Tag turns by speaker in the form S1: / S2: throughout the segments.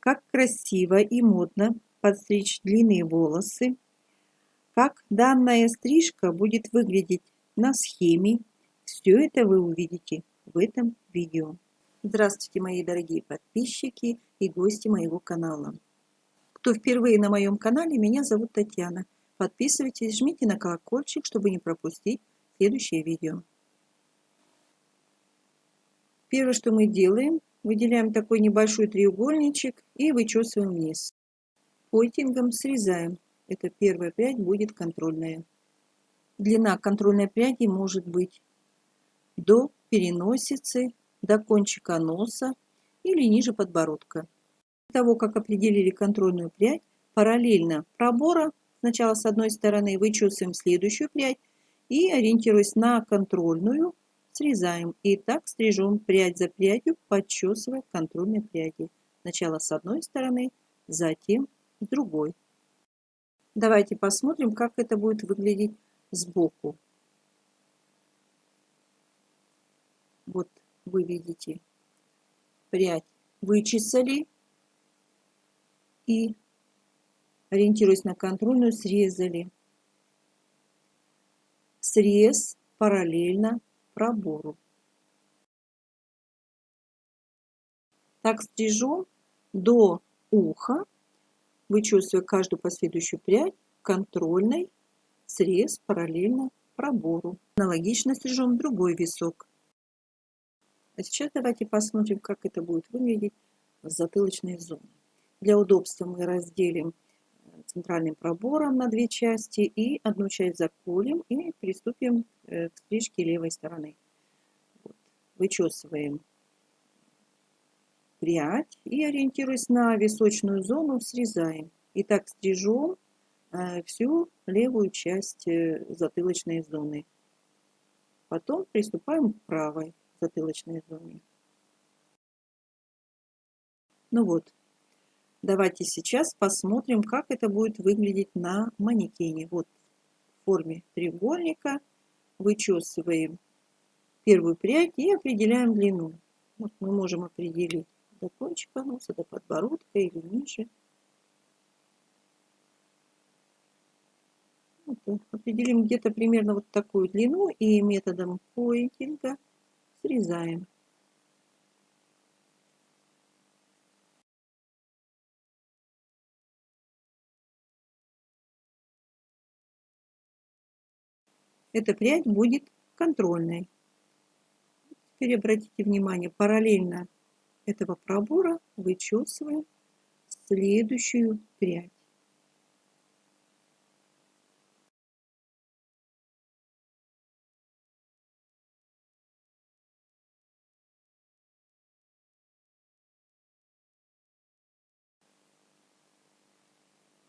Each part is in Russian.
S1: как красиво и модно подстричь длинные волосы, как данная стрижка будет выглядеть на схеме. Все это вы увидите в этом видео. Здравствуйте, мои дорогие подписчики и гости моего канала. Кто впервые на моем канале, меня зовут Татьяна. Подписывайтесь, жмите на колокольчик, чтобы не пропустить следующее видео. Первое, что мы делаем, выделяем такой небольшой треугольничек и вычесываем вниз. Пойнтингом срезаем. Это первая прядь будет контрольная. Длина контрольной пряди может быть до переносицы, до кончика носа или ниже подбородка. После того, как определили контрольную прядь, параллельно пробора, сначала с одной стороны вычесываем следующую прядь и, ориентируясь на контрольную, срезаем. И так стрижем прядь за прядью, подчесывая контрольные пряди. Сначала с одной стороны, затем с другой. Давайте посмотрим, как это будет выглядеть сбоку. Вот вы видите, прядь вычесали и, ориентируясь на контрольную, срезали. Срез параллельно пробору. Так стрижем до уха, вычесывая каждую последующую прядь, контрольной, срез параллельно пробору. Аналогично стрижем другой висок. А сейчас давайте посмотрим, как это будет выглядеть в затылочной зоне. Для удобства мы разделим центральным пробором на две части и одну часть заколем и приступим к стрижке левой стороны. Вот. Вычесываем прядь и, ориентируясь на височную зону, срезаем. И так стрижем всю левую часть затылочной зоны. Потом приступаем к правой затылочной зоне. Ну вот, давайте сейчас посмотрим, как это будет выглядеть на манекене. Вот в форме треугольника вычесываем первую прядь и определяем длину. Вот мы можем определить до кончика носа, до подбородка или ниже. Вот, определим где-то примерно вот такую длину и методом пойнтинга срезаем. Эта прядь будет контрольной. Теперь обратите внимание, параллельно этого пробора вычесываем следующую прядь.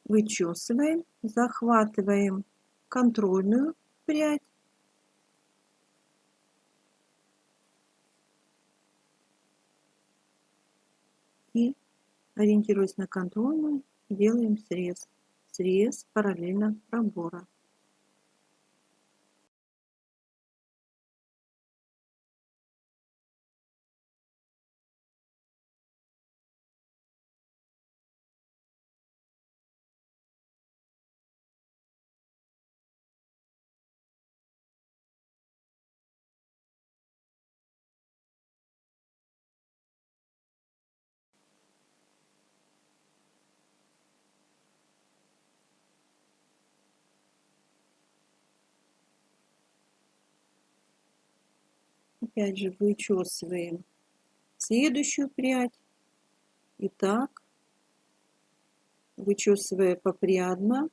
S1: Вычесываем, захватываем контрольную прядь и, ориентируясь на контрольную, делаем срез. Срез параллельно пробора. Опять же вычесываем следующую прядь. И так, вычесывая попрядно,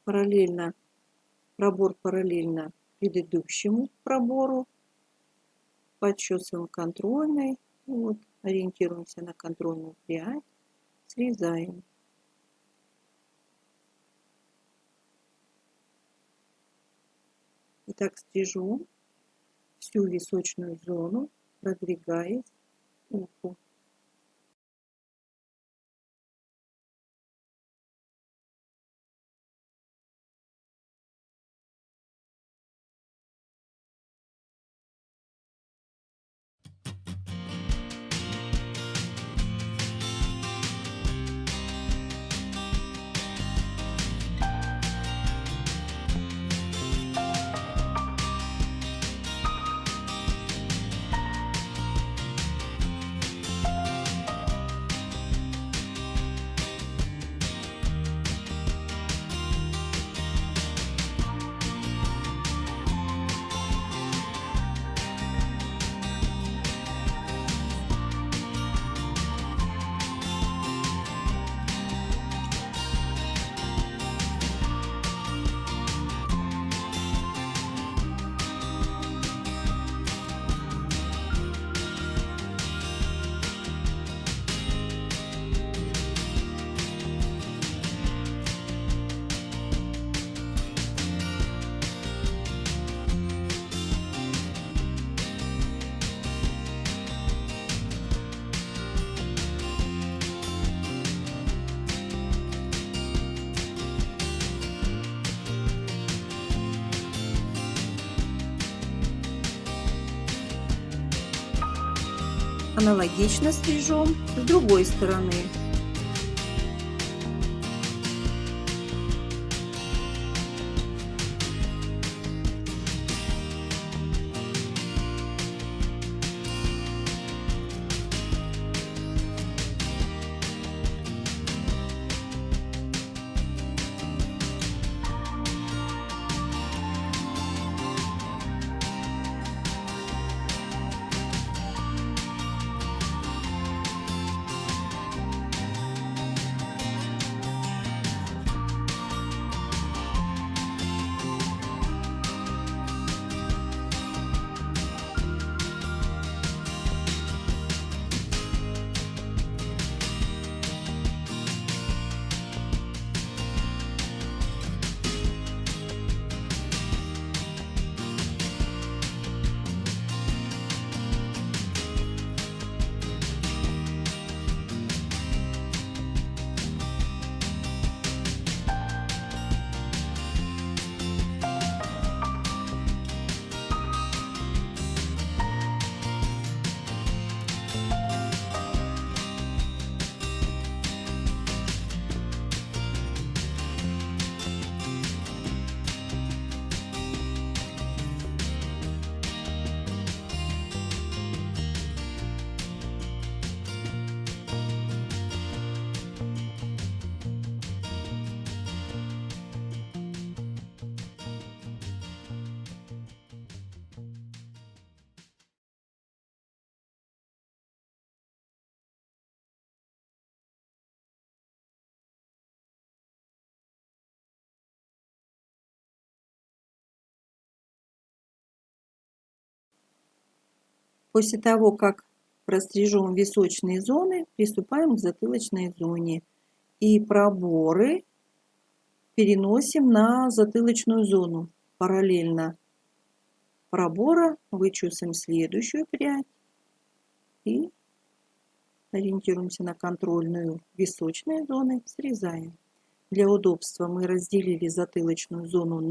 S1: параллельно, пробор параллельно предыдущему пробору, подчесываем контрольной, вот, ориентируемся на контрольную прядь, срезаем. И так стрижу всю височную зону, продвигаясь к уху. Аналогично стрижем с другой стороны. После того, как прострижем височные зоны, приступаем к затылочной зоне. И проборы переносим на затылочную зону. Параллельно пробора вычесываем следующую прядь и ориентируемся на контрольную височные зоны, срезаем. Для удобства мы разделили затылочную зону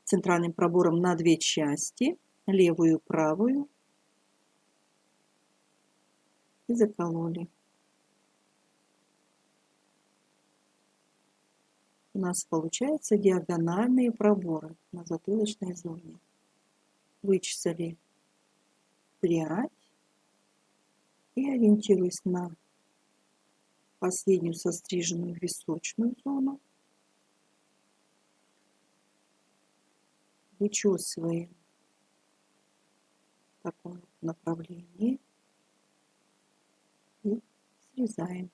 S1: центральным пробором на две части, левую и правую, и закололи. У нас получаются диагональные проборы на затылочной зоне. Вычесали прядь и, ориентируясь на последнюю состриженную височную зону, вычесываем в таком направлении и срезаем.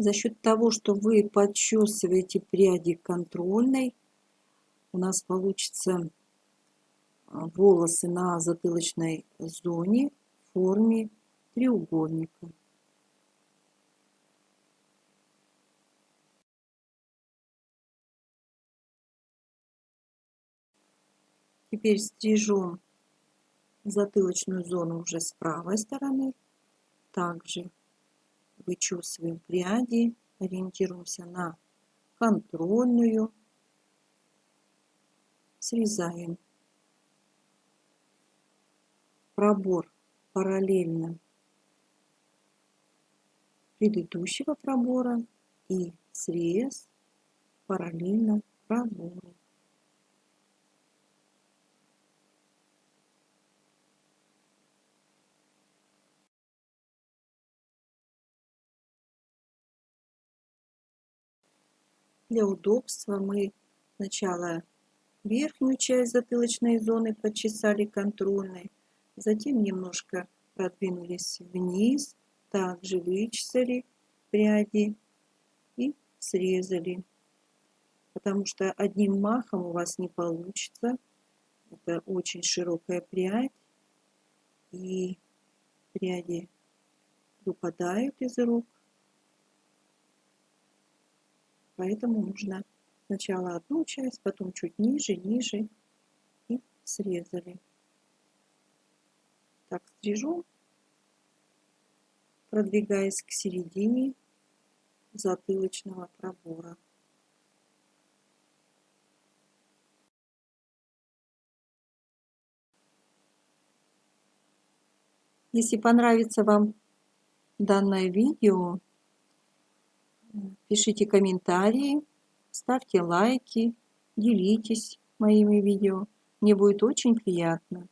S1: За счет того, что вы подчесываете пряди контрольной, у нас получится волосы на затылочной зоне в форме треугольника. Теперь стрижем затылочную зону уже с правой стороны. Также вычесываем пряди, ориентируемся на контрольную, срезаем пробор параллельно предыдущего пробора и срез параллельно пробору. Для удобства мы сначала верхнюю часть затылочной зоны почесали контрольной, затем немножко продвинулись вниз, также вычесали пряди и срезали, потому что одним махом у вас не получится. Это очень широкая прядь, и пряди выпадают из рук, поэтому нужно сначала одну часть, потом чуть ниже, ниже и срезали. Так стрижу, продвигаясь к середине затылочного пробора. Если понравится вам данное видео, пишите комментарии, ставьте лайки, делитесь моими видео. Мне будет очень приятно.